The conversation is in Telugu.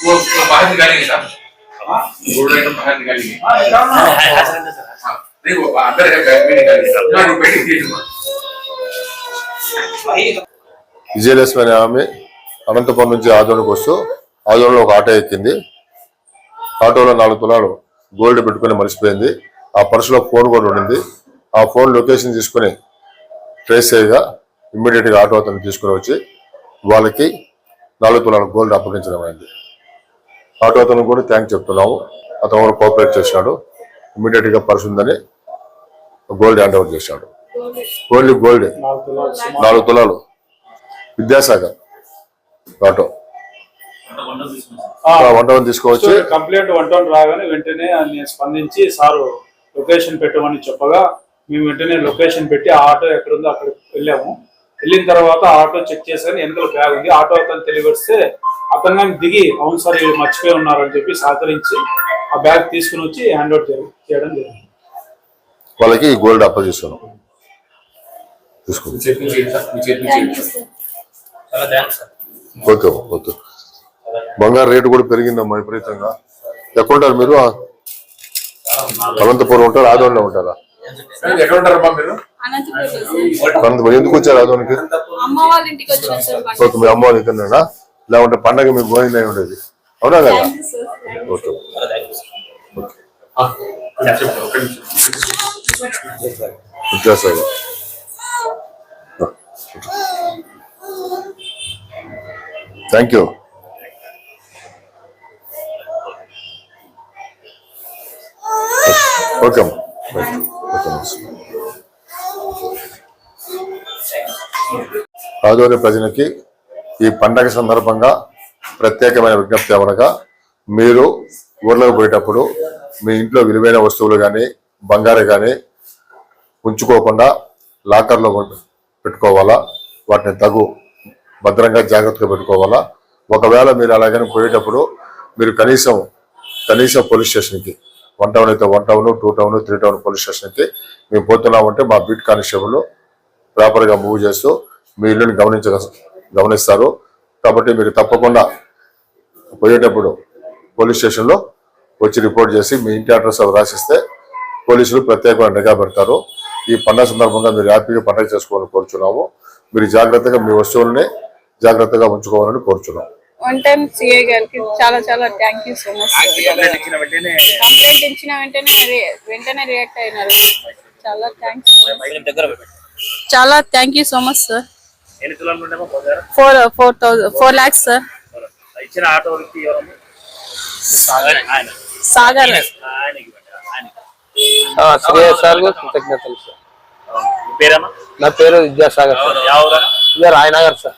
वो बाहर निकालेंगे साहब, गोल्ड आइटम बाहर निकालेंगे। नहीं वो अंदर है, बैग में निकालेंगे साहब, ना रुपए की चीज में। విజయలక్ష్మి అనే ఆమె అనంతపురం నుంచి ఆదోనికి వస్తూ ఆదోనిలో ఒక ఆటో ఎక్కింది. ఆటోలో 4 తులాలు గోల్డ్ పెట్టుకుని మర్చిపోయింది. ఆ పర్సులో ఫోన్ కూడా ఉండింది. ఆ ఫోన్ లొకేషన్ తీసుకుని ట్రేస్ చేయగా ఇమ్మీడియట్ గా ఆటో అతను తీసుకుని వచ్చి వాళ్ళకి 4 తులాల గోల్డ్ అప్పగించడం అయింది. ఆటో అతను కూడా థ్యాంక్స్ చెప్తున్నాము. అతను కూడా కోఆపరేట్ చేశాడు. ఇమ్మీడియట్ గా పర్సు ఉందని గోల్డ్ హ్యాండ్ ఓవర్ చేశాడు. ఓన్లీ గోల్డ్ 4 తులాలు. విద్యాసాగర్ ఆటో 1 తీసుకోవచ్చు. కంప్లైంట్ 1 రాగానే వెంటనే స్పందించి సారు లొకేషన్ పెట్టమని చెప్పగా మేము వెంటనే లొకేషన్ పెట్టి ఆ ఆటో ఎక్కడుందో అక్కడ వెళ్ళాము. వెళ్ళిన తర్వాత ఆటో చెక్ చేశాను, వెనకాల బ్యాగ్ ఉంది. ఆటో అతను తెలియవస్తే అతను కానీ దిగి అవును సార్ వీళ్ళు మర్చిపోయి ఉన్నారని చెప్పి సహకరించి ఆ బ్యాగ్ తీసుకుని వచ్చి హ్యాండ్ అవుట్ చేయడం జరిగింది. వాళ్ళకి గోల్డ్ అప్పగిస్తున్నాం. Okay okay. బంగారు రేటు కూడా పెరిగిందమ్మా విపరీతంగా. ఎక్కడుంటారు మీరు? అనంతపురం ఉంటారు, ఆదోనిలో ఉంటారా? ఎందుకు వచ్చారు ఆదోనికి? ఓకే, మీ అమ్మ వాళ్ళ ఇంటినా? లేకుంటే పండగ మీకు భోజనం అయి ఉండేది, అవునా కదా? Okay Vidyasagar thank you. Okay Adoni ప్రజలకి ఈ పండగ సందర్భంగా ప్రత్యేకమైన విజ్ఞప్తి ఏమనగా, మీరు ఊర్లోకి పోయేటప్పుడు మీ ఇంట్లో విలువైన వస్తువులు కానీ బంగారు కానీ ఉంచుకోకుండా లాకర్లో పెట్టుకోవాలా. వాటిని భద్రంగా జాగ్రత్తగా పెట్టుకోవాలా. ఒకవేళ మీరు అలాగని పోయేటప్పుడు మీరు కనీసం పోలీస్ స్టేషన్కి 1 టౌన్ అయితే 1 టౌన్, 2 టౌన్, 3 టౌన్ పోలీస్ స్టేషన్కి మేము పోతున్నామంటే మా బీట్ కానిస్టేబుల్ ప్రాపర్గా మూవ్ చేస్తూ మీ ఇల్లుని గమనిస్తారు. కాబట్టి మీరు తప్పకుండా పోయేటప్పుడు పోలీస్ స్టేషన్లో వచ్చి రిపోర్ట్ చేసి మీ ఇంటి అడ్రస్ రాసిస్తే పోలీసులు ప్రత్యేకమైన నిఘా పెడతారు. ఈ పండుగ సందర్భంగా మీరు హ్యాపీగా పండుగ చేసుకోవాలని కోరుచున్నాము. మీరు జాగ్రత్తగా మీ వస్తువులని జాగ్రత్తగా ఉంచుకోవాలని కోరుచున్నాం. వన్ టైం సిఐ గారికి చాలా చాలా thank you so much. Complaint ఇచ్చిన వెంటనే రియాక్ట్ అయినారు. చాలా థ్యాంక్స్, చాలా thank you so much sir. 4 lakhs sir. Sagar కృతజ్ఞతలు సార్. నా పేరు విద్యాసాగర్ సార్. రాయనగర్ సార్.